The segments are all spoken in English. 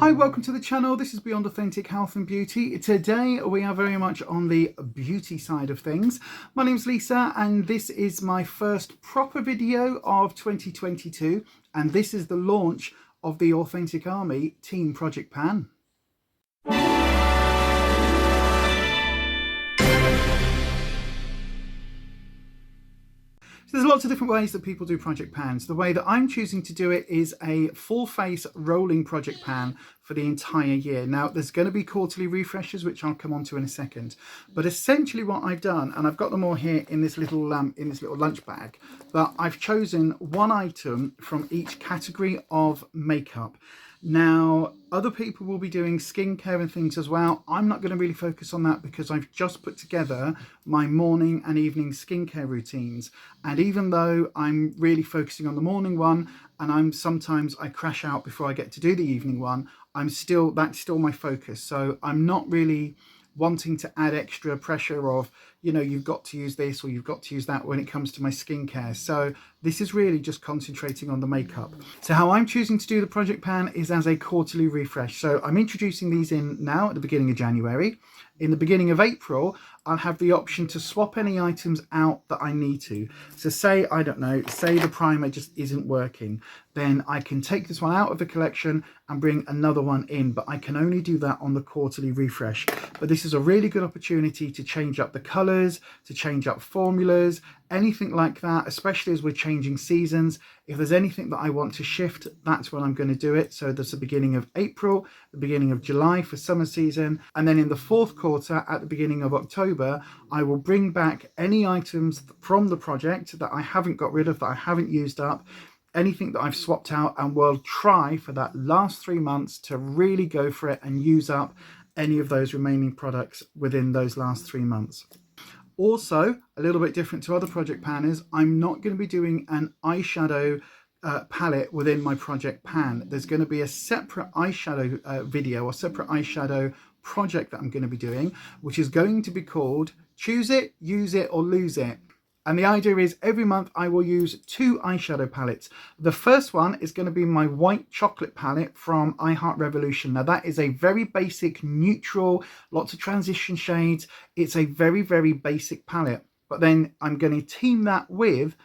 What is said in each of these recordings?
Hi, welcome to the channel. This is Beyond Authentic Health and Beauty. Today we are very much on the beauty side of things. My name's Lisa and this is my first proper video of 2022, and this is the launch of the Authentic Army Team Project Pan. There's lots of different ways that people do project pans. The way that I'm choosing to do it is a full face rolling project pan for the entire year. Now there's going to be quarterly refreshes, which I'll come on to in a second. But essentially what I've done, and I've got them all here in this little lunch bag, but I've chosen one item from each category of makeup. Now, other people will be doing skincare and things as well. I'm not going to really focus on that because I've just put together my morning and evening skincare routines. And even though I'm really focusing on the morning one, and sometimes I crash out before I get to do the evening one, that's still my focus. So I'm not really wanting to add extra pressure of, you know, you've got to use this or you've got to use that when it comes to my skincare. So this is really just concentrating on the makeup. So how I'm choosing to do the project pan is as a quarterly refresh. So I'm introducing these in now at the beginning of January. In the beginning of April, I'll have the option to swap any items out that I need to. So say, I don't know, say the primer just isn't working, then I can take this one out of the collection and bring another one in, but I can only do that on the quarterly refresh. But this is a really good opportunity to change up the colors, to change up formulas, anything like that, especially as we're changing seasons. If there's anything that I want to shift, that's when I'm going to do it. So there's the beginning of April, the beginning of July for summer season, and then in the fourth quarter at the beginning of October, I will bring back any items from the project that I haven't got rid of, that I haven't used up, anything that I've swapped out, and we'll try for that last 3 months to really go for it and use up any of those remaining products within those last 3 months. Also, a little bit different to other project panners, I'm not going to be doing an eyeshadow palette within my project pan. There's going to be a separate eyeshadow video or separate eyeshadow project that I'm going to be doing, which is going to be called Choose It, Use It or Lose It. And the idea is every month I will use 2 eyeshadow palettes. The first one is going to be my white chocolate palette from I Heart Revolution. Now that is a very basic, neutral, lots of transition shades. It's a very, very basic palette. But then I'm going to team that with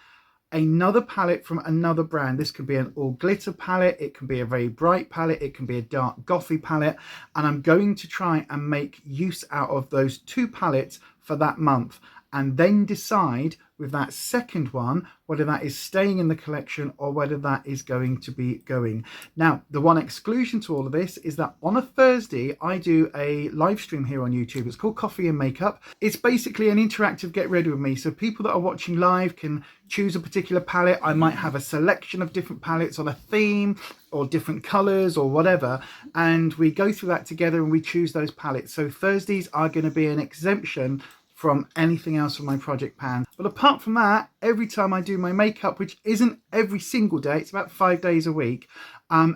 another palette from another brand. This could be an all glitter palette, it can be a very bright palette, it can be a dark gothy palette, and I'm going to try and make use out of those 2 palettes for that month, and then decide with that second one whether that is staying in the collection or whether that is going to be going. Now, the one exclusion to all of this is that on a Thursday I do a live stream here on YouTube. It's called Coffee and Makeup. It's basically an interactive get ready with me, so people that are watching live can choose a particular palette. I might have a selection of different palettes on a theme or different colors or whatever, and we go through that together and we choose those palettes. So Thursdays are going to be an exemption from anything else from my project pan. But apart from that, every time I do my makeup, which isn't every single day, it's about 5 days a week,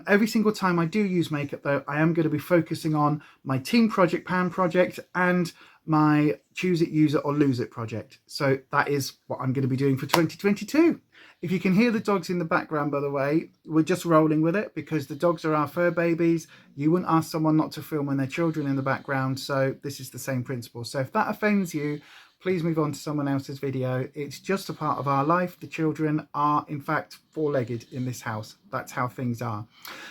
every single time I do use makeup though, I am going to be focusing on my Team Project Pan project and my Choose It, Use It or Lose It project. So that is what I'm going to be doing for 2022. If you can hear the dogs in the background, by the way, we're just rolling with it because the dogs are our fur babies. You wouldn't ask someone not to film when their children in the background, so this is the same principle. So if that offends you, please move on to someone else's video. It's just a part of our life. The children are in fact 4-legged in this house. That's how things are.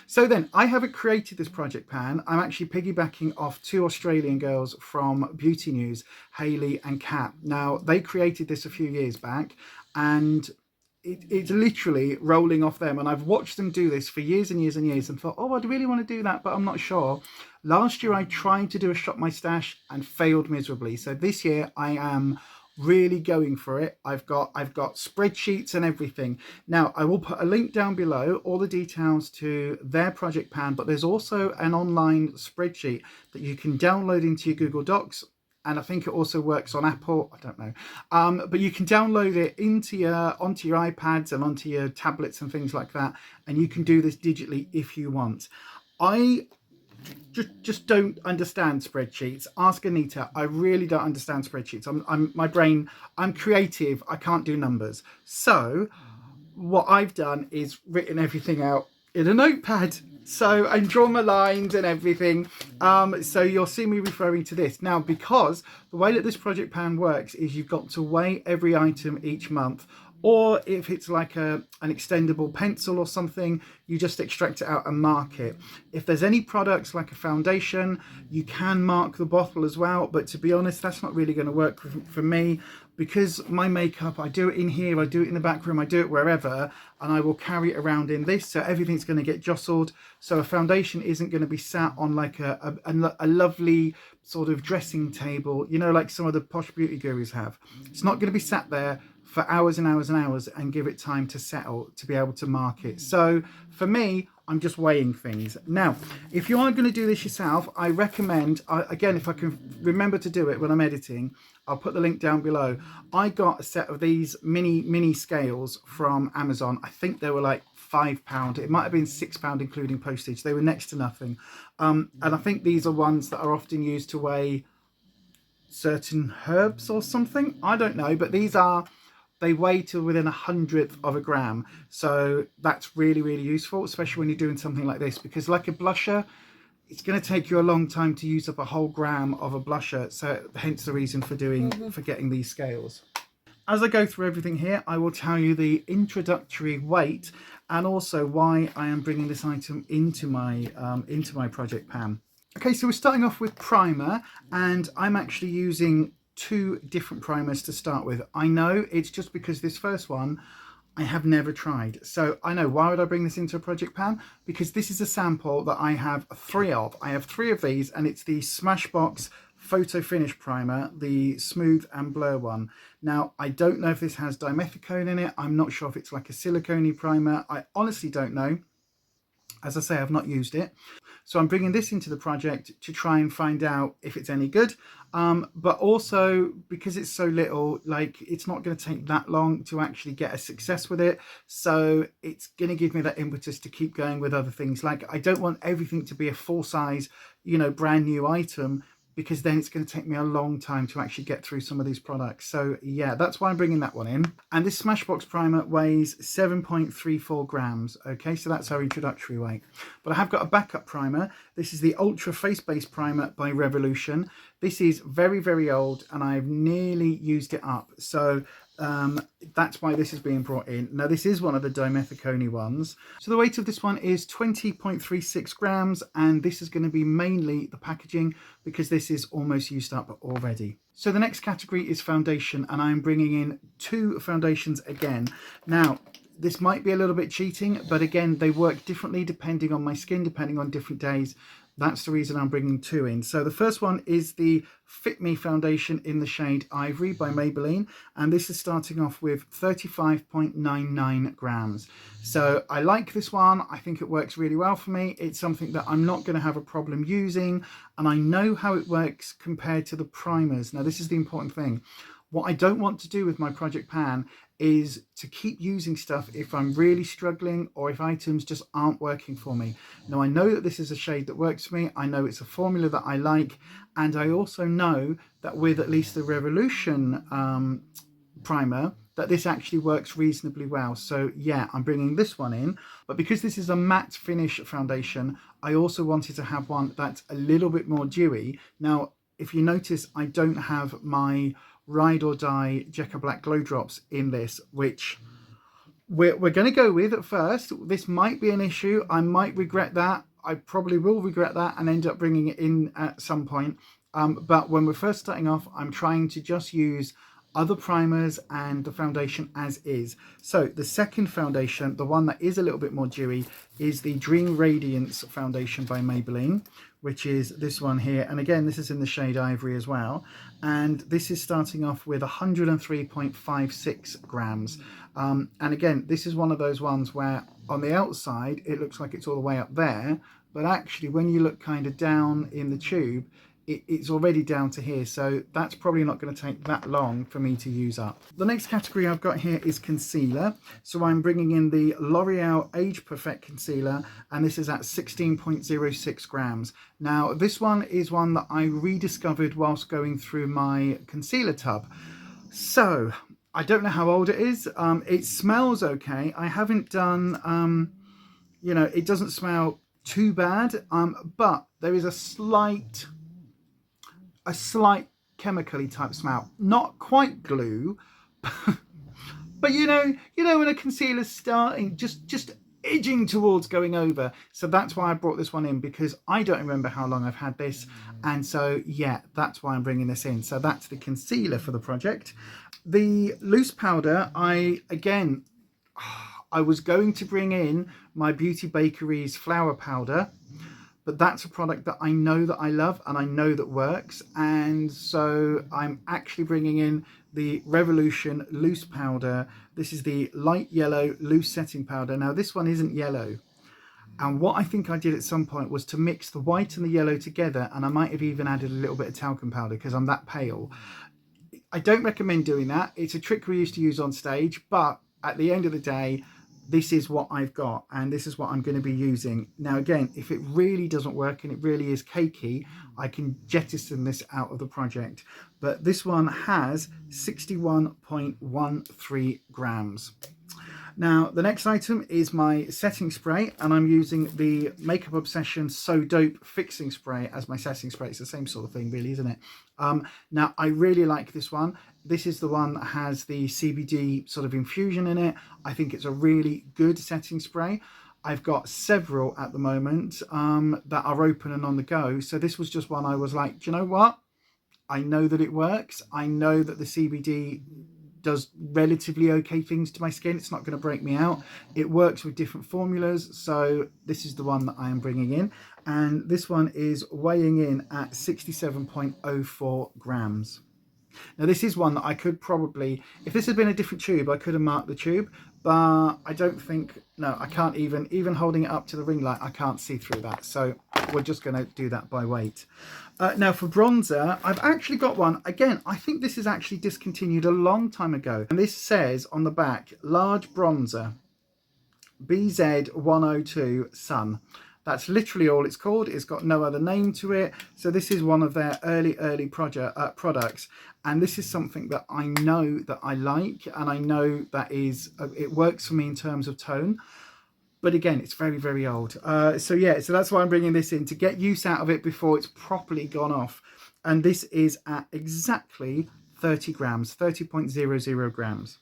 So then, I haven't created this project pan. I'm actually piggybacking off 2 Australian girls from Beauty News, Hayley and Kat. Now, they created this a few years back, and it's literally rolling off them, and I've watched them do this for years and years and years and thought, oh, I'd really want to do that, but I'm not sure. Last year I tried to do a Shop My Stash and failed miserably. So this year I am really going for it. I've got spreadsheets and everything. Now I will put a link down below, all the details to their project pan, but there's also an online spreadsheet that you can download into your Google Docs. And I think it also works on Apple, I don't know. But you can download it onto your iPads and onto your tablets and things like that. And you can do this digitally if you want. I just don't understand spreadsheets. Ask Anita. I really don't understand spreadsheets. I'm creative. I can't do numbers. So what I've done is written everything out in a notepad. So I'm drawing my lines and everything. So you'll see me referring to this. Now, because the way that this project pan works is you've got to weigh every item each month. Or if it's like an extendable pencil or something, you just extract it out and mark it. If there's any products like a foundation, you can mark the bottle as well. But to be honest, that's not really going to work for me, because my makeup, I do it in here, I do it in the back room, I do it wherever, and I will carry it around in this. So everything's going to get jostled. So a foundation isn't going to be sat on like a lovely sort of dressing table, you know, like some of the posh beauty gurus have. It's not going to be sat there for hours and hours and hours and give it time to settle to be able to mark it. So for me, I'm just weighing things. Now, if you are going to do this yourself, I recommend, again, if I can remember to do it when I'm editing, I'll put the link down below. I got a set of these mini scales from Amazon. I think they were like £5. It might have been £6 including postage. They were next to nothing. And I think these are ones that are often used to weigh certain herbs or something. I don't know, but these are, they weigh to within 100th of a gram. So that's really, really useful, especially when you're doing something like this, because like a blusher, it's going to take you a long time to use up a whole gram of a blusher. So hence the reason for getting these scales. As I go through everything here, I will tell you the introductory weight and also why I am bringing this item into my project pan. Okay, so we're starting off with primer, and I'm actually using 2 different primers to start with. I know it's just because this first one I have never tried. So I know, why would I bring this into a project pan? Because this is a sample that I have 3 of. I have 3 of these, and it's the Smashbox Photo Finish Primer, the Smooth and Blur one. Now, I don't know if this has dimethicone in it. I'm not sure if it's like a silicone primer. I honestly don't know. As I say, I've not used it. So I'm bringing this into the project to try and find out if it's any good. But also because it's so little, like it's not going to take that long to actually get a success with it. So it's going to give me that impetus to keep going with other things. Like I don't want everything to be a full size, you know, brand new item, because then it's going to take me a long time to actually get through some of these products. So yeah, that's why I'm bringing that one in. And this Smashbox primer weighs 7.34 grams. Okay, so that's our introductory weight. But I have got a backup primer. This is the Ultra Face Base Primer by Revolution. This is very, very old, and I've nearly used it up. So that's why this is being brought in. Now, this is one of the dimethicone ones. So the weight of this one is 20.36 grams, and this is going to be mainly the packaging, because this is almost used up already. So the next category is foundation, and I'm bringing in 2 foundations again. Now, this might be a little bit cheating, but again, they work differently depending on my skin, depending on different days. That's the reason I'm bringing 2 in. So the first one is the Fit Me foundation in the shade Ivory by Maybelline, and this is starting off with 35.99 grams. So I like this one. I think it works really well for me. It's something that I'm not going to have a problem using, and I know how it works compared to the primers. Now, this is the important thing. What I don't want to do with my project pan is to keep using stuff if I'm really struggling or if items just aren't working for me. Now, I know that this is a shade that works for me. I know it's a formula that I like. And I also know that with at least the Revolution primer, that this actually works reasonably well. So yeah, I'm bringing this one in. But because this is a matte finish foundation, I also wanted to have one that's a little bit more dewy. Now, if you notice, I don't have my Ride or Die Jekka Black Glow Drops in this, which we're going to go with at first. This might be an issue. I might regret that. I probably will regret that and end up bringing it in at some point. But when we're first starting off, I'm trying to just use other primers and the foundation as is. So the second foundation, the one that is a little bit more dewy, is the Dream Radiance foundation by Maybelline, which is this one here. And again, this is in the shade Ivory as well. And this is starting off with 103.56 grams. And again, this is one of those ones where on the outside, it looks like it's all the way up there. But actually, when you look kind of down in the tube, it's already down to here, so that's probably not going to take that long for me to use up. The next category I've got here is concealer. So I'm bringing in the L'Oreal Age Perfect Concealer, and this is at 16.06 grams. Now, this one is one that I rediscovered whilst going through my concealer tub. So I don't know how old it is. It smells okay. I haven't done you know, it doesn't smell too bad, but there is a slight chemically type smell, not quite glue, but you know when a concealer's starting just edging towards going over. So that's why I brought this one in, because I don't remember how long I've had this, and so yeah, that's why I'm bringing this in. So that's the concealer for the project. The loose powder, I was going to bring in my Beauty Bakery's flour powder, but that's a product that I know that I love and I know that works, and so I'm actually bringing in the Revolution loose powder. This is the light yellow loose setting powder. Now this one isn't yellow, and what I think I did at some point was to mix the white and the yellow together, and I might have even added a little bit of talcum powder because I'm that pale. I don't recommend doing that. It's a trick we used to use on stage, but at the end of the day, this is what I've got, and this is what I'm going to be using. Now again, if it really doesn't work and it really is cakey, I can jettison this out of the project. But this one has 61.13 grams. Now the next item is my setting spray, and I'm using the Makeup Obsession So Dope fixing spray as my setting spray. It's the same sort of thing really, isn't it? Now I really like this one. This is the one that has the CBD sort of infusion in it. I think it's a really good setting spray. I've got several at the moment that are open and on the go. So this was just one I was like, do you know what? I know that it works. I know that the CBD does relatively okay things to my skin. It's not going to break me out. It works with different formulas. So this is the one that I am bringing in. And this one is weighing in at 67.04 grams. Now this is one that I could probably, if this had been a different tube, I could have marked the tube, but I don't think, no, I can't even holding it up to the ring light, I can't see through that. So we're just going to do that by weight. Now for bronzer, I've actually got one. Again, I think this is actually discontinued a long time ago. And this says on the back, large bronzer, BZ102 Sun. That's literally all it's called. It's got no other name to it. So this is one of their early products. And this is something that I know that I like, and I know that it works for me in terms of tone. But again, it's very, very old. So yeah, so that's why I'm bringing this in, to get use out of it before it's properly gone off. And this is at exactly 30 grams, 30.00 grams.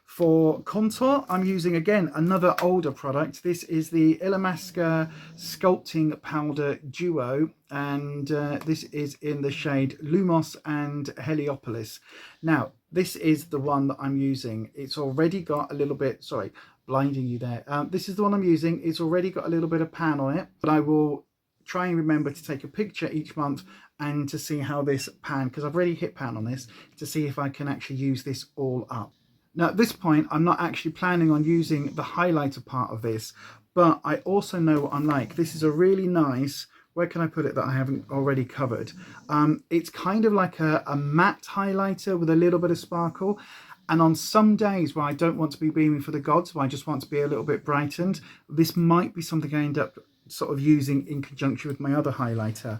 For contour, I'm using, again, another older product. This is the Illamasqua Sculpting Powder Duo, and this is in the shade Lumos and Heliopolis. Now, this is the one that I'm using. It's already got a little bit, sorry, blinding you there. This is the one I'm using. It's already got a little bit of pan on it, but I will try and remember to take a picture each month and to see how this pan, because I've already hit pan on this, to see if I can actually use this all up. Now at this point, I'm not actually planning on using the highlighter part of this, but I also know what I'm like. This is a really nice, where can I put it that I haven't already covered? It's kind of like a matte highlighter with a little bit of sparkle. And on some days where I don't want to be beaming for the gods, where I just want to be a little bit brightened, this might be something I end up sort of using in conjunction with my other highlighter.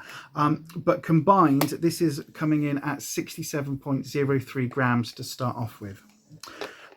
But combined, this is coming in at 67.03 grams to start off with.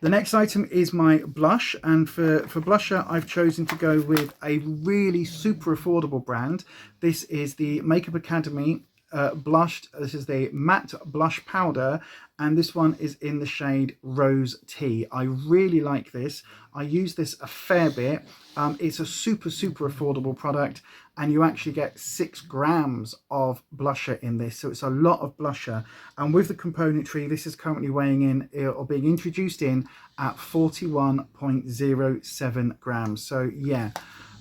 The next item is my blush, and for blusher I've chosen to go with a really super affordable brand. This is the Makeup Academy blushed. This is the matte blush powder, and this one is in the shade Rose Tea. I really like this. I use this a fair bit. It's a super affordable product, and you actually get 6 grams of blusher in this, so it's a lot of blusher. And with the componentry, this is currently weighing in, or being introduced in, at 41.07 grams. So yeah,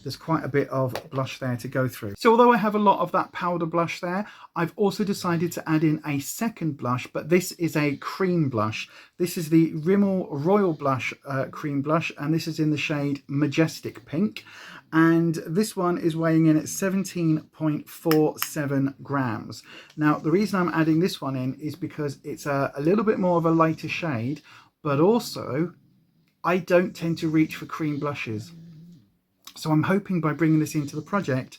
there's quite a bit of blush there to go through. So although I have a lot of that powder blush there, I've also decided to add in a second blush, but this is a cream blush. This is the Rimmel Royal Blush cream blush, and this is in the shade Majestic Pink. And this one is weighing in at 17.47 grams. Now, the reason I'm adding this one in is because it's a little bit more of a lighter shade, but also I don't tend to reach for cream blushes. So I'm hoping by bringing this into the project,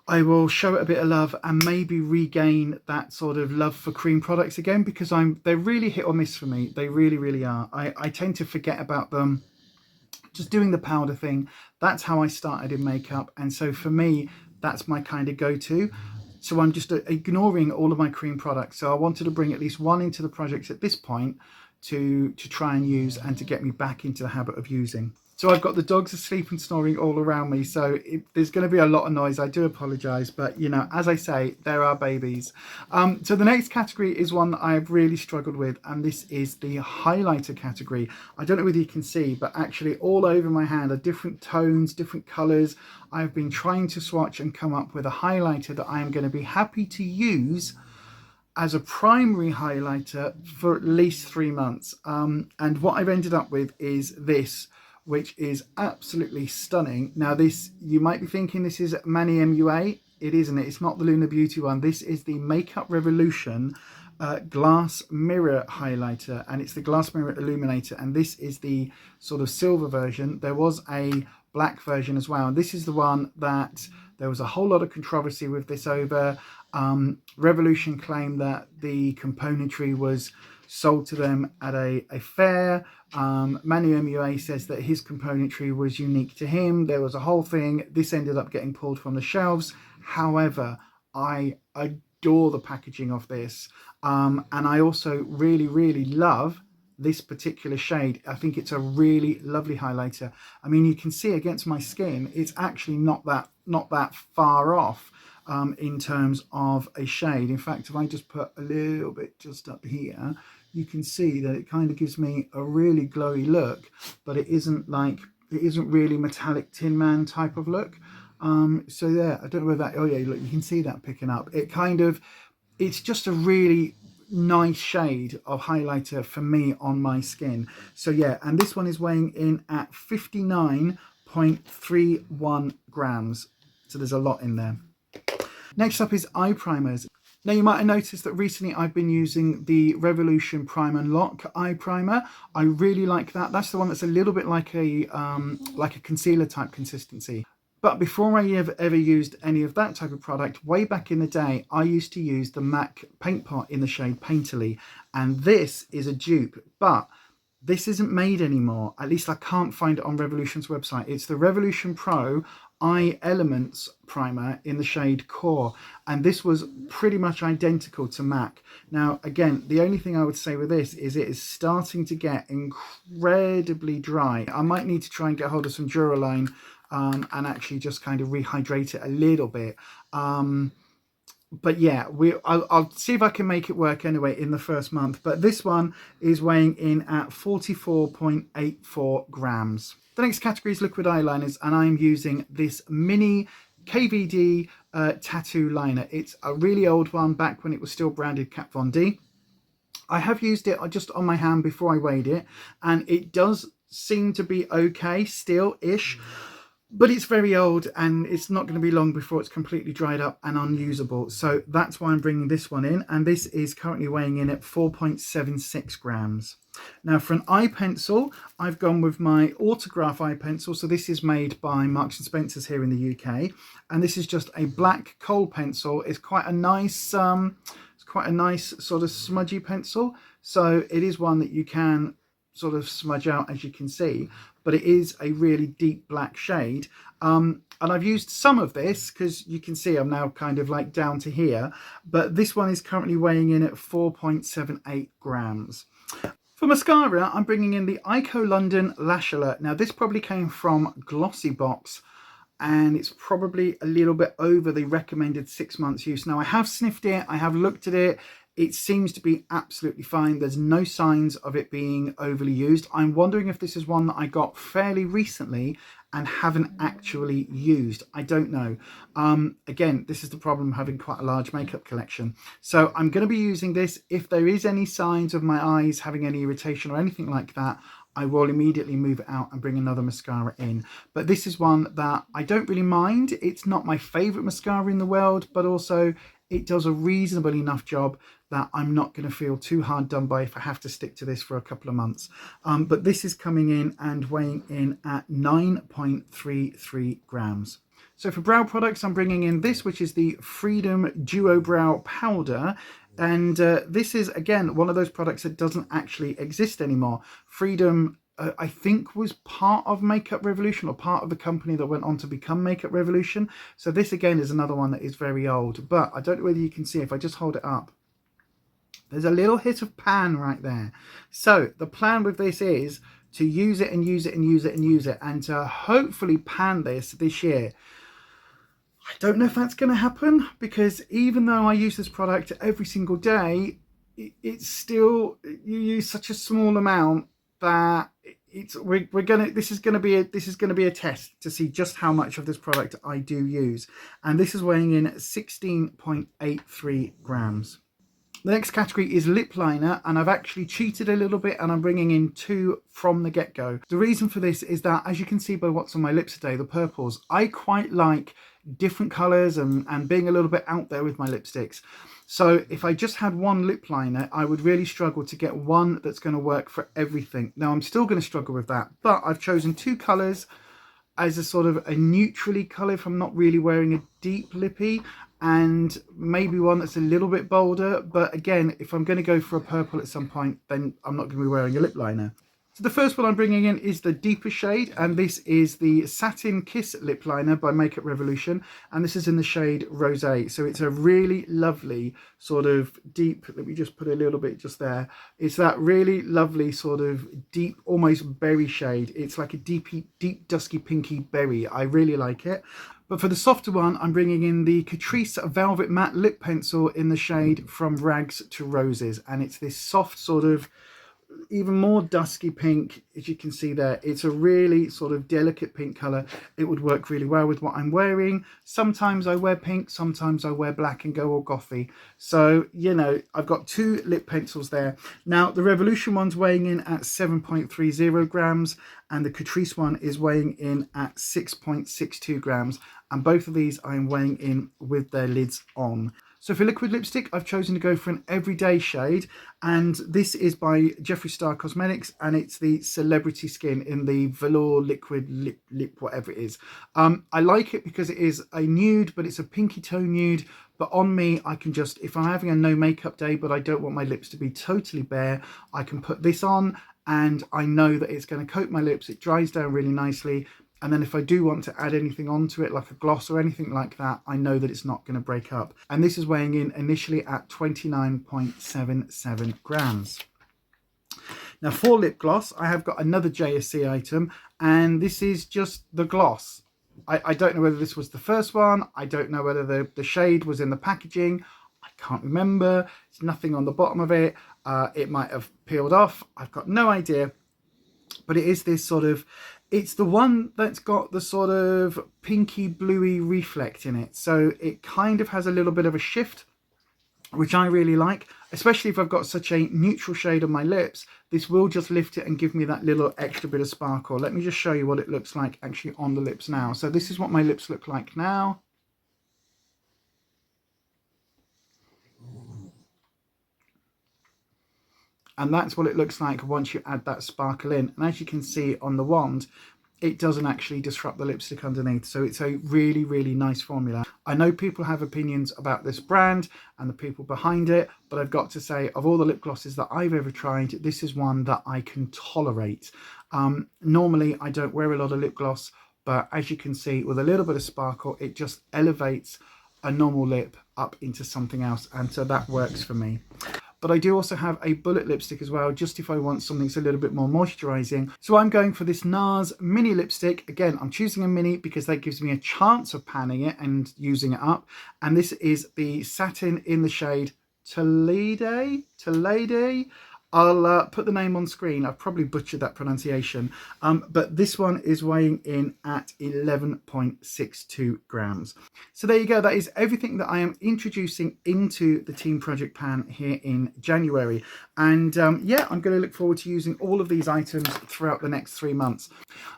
I will show it a bit of love and maybe regain that sort of love for cream products again, because they're really hit or miss for me. They really are. I tend to forget about them just doing the powder thing. That's how I started in makeup, and so for me, that's my kind of go-to. So I'm just ignoring all of my cream products. So I wanted to bring at least one into the projects at this point to try and use and to get me back into the habit of using. So I've got the dogs asleep and snoring all around me, so there's going to be a lot of noise. I do apologise, but you know, as I say, there are babies. So the next category is one that I've really struggled with, and this is the highlighter category. I don't know whether you can see, but actually all over my hand are different tones, different colours. I've been trying to swatch and come up with a highlighter that I am going to be happy to use as a primary highlighter for at least 3 months. And what I've ended up with is this, which is absolutely stunning. Now this, you might be thinking this is Mani MUA. It isn't. It's not the Lunar Beauty one. This is the Makeup Revolution glass mirror highlighter, and it's the glass mirror illuminator, and this is the sort of silver version. There was a black version as well, and this is the one that there was a whole lot of controversy with this over. Revolution claimed that the componentry was sold to them at a fair. Manu MUA says that his componentry was unique to him. There was a whole thing. This ended up getting pulled from the shelves. However, I adore the packaging of this, and I also really love this particular shade. I think it's a really lovely highlighter. I mean, you can see against my skin, it's actually not that far off in terms of a shade. In fact, if I just put a little bit just up here, you can see that it kind of gives me a really glowy look, but it isn't really metallic Tin Man type of look. So yeah, I don't know whether that, oh yeah, look, you can see that picking up. It's just a really nice shade of highlighter for me on my skin. So yeah, and this one is weighing in at 59.31 grams. So there's a lot in there. Next up is eye primers. Now you might have noticed that recently I've been using the Revolution Prime and Lock eye primer. I really like that. That's the one that's a little bit like a concealer type consistency. But before I ever used any of that type of product, way back in the day, I used to use the MAC paint pot in the shade Painterly, and this is a dupe, but this isn't made anymore. At least I can't find it on Revolution's website. It's the Revolution Pro Eye Elements primer in the shade Core, and this was pretty much identical to MAC. Now again, the only thing I would say with this is it is starting to get incredibly dry. I might need to try and get hold of some Duraline and actually just kind of rehydrate it a little bit. But yeah, I'll see if I can make it work anyway in the first month. But this one is weighing in at 44.84 grams. The next category is liquid eyeliners, and I'm using this mini KVD tattoo liner. It's a really old one, back when it was still branded Kat Von D. I have used it just on my hand before I weighed it, and it does seem to be okay still-ish. But it's very old, and it's not going to be long before it's completely dried up and unusable. So that's why I'm bringing this one in, and this is currently weighing in at 4.76 grams. Now for an eye pencil, I've gone with my Autograph eye pencil. So this is made by Marks & Spencer's here in the UK, and this is just a black kohl pencil. It's quite a nice sort of smudgy pencil. So it is one that you can sort of smudge out, as you can see, but it is a really deep black shade. And I've used some of this because you can see I'm now kind of like down to here, but this one is currently weighing in at 4.78 grams. For mascara, I'm bringing in the Ico London Lash Alert. Now this probably came from Glossybox, and it's probably a little bit over the recommended 6 months use. Now I have sniffed it, I have looked at it. It seems to be absolutely fine. There's no signs of it being overly used. I'm wondering if this is one that I got fairly recently and haven't actually used. I don't know. Again, this is the problem of having quite a large makeup collection. So I'm going to be using this. If there is any signs of my eyes having any irritation or anything like that, I will immediately move it out and bring another mascara in. But this is one that I don't really mind. It's not my favourite mascara in the world, but also it does a reasonable enough job that I'm not going to feel too hard done by if I have to stick to this for a couple of months. But this is coming in and weighing in at 9.33 grams. So for brow products, I'm bringing in this, which is the Freedom Duo Brow Powder. And this is, again, one of those products that doesn't actually exist anymore. Freedom I think was part of Makeup Revolution, or part of the company that went on to become Makeup Revolution. So this again is another one that is very old, but I don't know whether you can see if I just hold it up. There's a little hit of pan right there. So the plan with this is to use it and use it and use it and use it, and to hopefully pan this year. I don't know if that's going to happen, because even though I use this product every single day, it's still, you use such a small amount that this is going to be a test to see just how much of this product I do use. And this is weighing in 16.83 grams. The next category is lip liner, and I've actually cheated a little bit and I'm bringing in 2 from the get-go. The reason for this is that, as you can see by what's on my lips today, the purples, I quite like different colours and being a little bit out there with my lipsticks. So if I just had one lip liner, I would really struggle to get one that's going to work for everything. Now I'm still going to struggle with that, but I've chosen 2 colours as a sort of a neutrally colour if I'm not really wearing a deep lippy, and maybe one that's a little bit bolder. But again, if I'm going to go for a purple at some point, then I'm not going to be wearing a lip liner. So the first one I'm bringing in is the deeper shade, and this is the Satin Kiss lip liner by Makeup Revolution, and this is in the shade Rosé. So it's a really lovely sort of deep, let me just put a little bit just there, it's that really lovely sort of deep, almost berry shade. It's like a deep dusky pinky berry. I really like it. But for the softer one, I'm bringing in the Catrice Velvet Matte Lip Pencil in the shade From Rags to Roses, and it's this soft sort of even more dusky pink. As you can see there, it's a really sort of delicate pink color. It would work really well with what I'm wearing. Sometimes I wear pink, sometimes I wear black and go all gothy. So, you know, I've got 2 lip pencils there. Now the Revolution one's weighing in at 7.30 grams, and the Catrice one is weighing in at 6.62 grams, and both of these I'm weighing in with their lids on. So for liquid lipstick, I've chosen to go for an everyday shade, and this is by Jeffree Star Cosmetics, and it's the Celebrity Skin in the velour liquid lip whatever it is. I like it because it is a nude, but it's a pinky tone nude. But on me, I can just, if I'm having a no makeup day but I don't want my lips to be totally bare, I can put this on and I know that it's going to coat my lips. It dries down really nicely. And then if I do want to add anything onto it, like a gloss or anything like that, I know that it's not going to break up. And this is weighing in initially at 29.77 grams. Now for lip gloss, I have got another JSC item, and this is just the gloss. I don't know whether this was the first one. I don't know whether the shade was in the packaging. I can't remember. There's nothing on the bottom of it. It might have peeled off. I've got no idea. But it is this sort of, it's the one that's got the sort of pinky bluey reflect in it. So it kind of has a little bit of a shift, which I really like, especially if I've got such a neutral shade on my lips. This will just lift it and give me that little extra bit of sparkle. Let me just show you what it looks like actually on the lips now. So this is what my lips look like now. And that's what it looks like once you add that sparkle in. And as you can see on the wand, it doesn't actually disrupt the lipstick underneath. So it's a really, really nice formula. I know people have opinions about this brand and the people behind it, but I've got to say, of all the lip glosses that I've ever tried, this is one that I can tolerate. Normally, I don't wear a lot of lip gloss, but as you can see, with a little bit of sparkle, it just elevates a normal lip up into something else. And so that works for me. But I do also have a bullet lipstick as well, just if I want something that's a little bit more moisturising. So I'm going for this NARS mini lipstick. Again, I'm choosing a mini because that gives me a chance of panning it and using it up. And this is the Satin in the shade Toledo. I'll put the name on screen. I've probably butchered that pronunciation. But this one is weighing in at 11.62 grams. So there you go. That is everything that I am introducing into the Team Project Pan here in January. And yeah, I'm going to look forward to using all of these items throughout the next 3 months.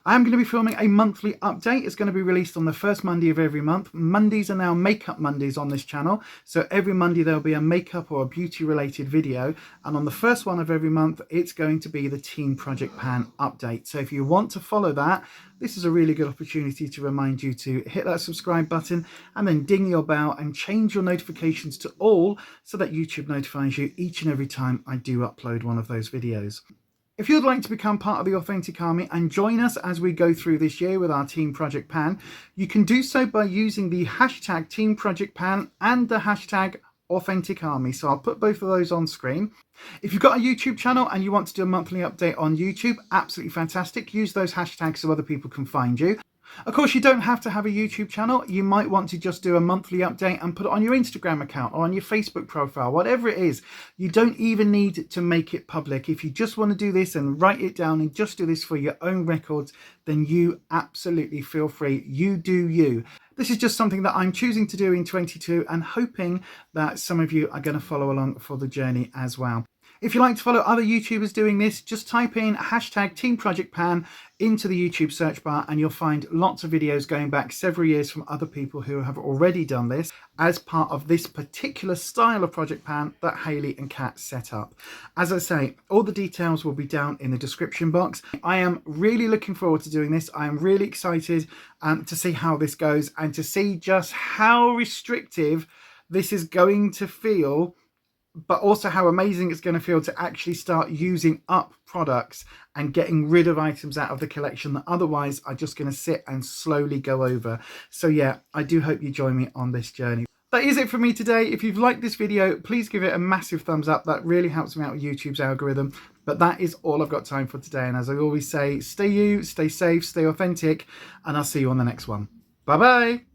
I am going to be filming a monthly update. It's going to be released on the first Monday of every month. Mondays are now Makeup Mondays on this channel. So every Monday there'll be a makeup or a beauty related video. And on the first one of every month, it's going to be the Team Project Pan update. So if you want to follow that, this is a really good opportunity to remind you to hit that subscribe button and then ding your bell and change your notifications to all so that YouTube notifies you each and every time I do upload one of those videos. If you'd like to become part of the Authentic Army and join us as we go through this year with our Team Project Pan, you can do so by using the hashtag Team Project Pan and the hashtag Authentic Army. So I'll put both of those on screen. If you've got a YouTube channel and you want to do a monthly update on YouTube, absolutely fantastic. Use those hashtags so other people can find you. Of course, you don't have to have a YouTube channel. You might want to just do a monthly update and put it on your Instagram account or on your Facebook profile, whatever it is. You don't even need to make it public. If you just want to do this and write it down and just do this for your own records, then you absolutely feel free. You do you. This is just something that I'm choosing to do in 22 and hoping that some of you are going to follow along for the journey as well. If you like to follow other YouTubers doing this, just type in hashtag Team Project Pan into the YouTube search bar and you'll find lots of videos going back several years from other people who have already done this as part of this particular style of Project Pan that Hayley and Kat set up. As I say, all the details will be down in the description box. I am really looking forward to doing this. I am really excited to see how this goes and to see just how restrictive this is going to feel, but also how amazing it's going to feel to actually start using up products and getting rid of items out of the collection that otherwise are just going to sit and slowly go over. So yeah, I do hope you join me on this journey. That is it for me today. If you've liked this video, please give it a massive thumbs up. That really helps me out with YouTube's algorithm. But that is all I've got time for today. And as I always say, stay you, stay safe, stay authentic, and I'll see you on the next one. Bye-bye.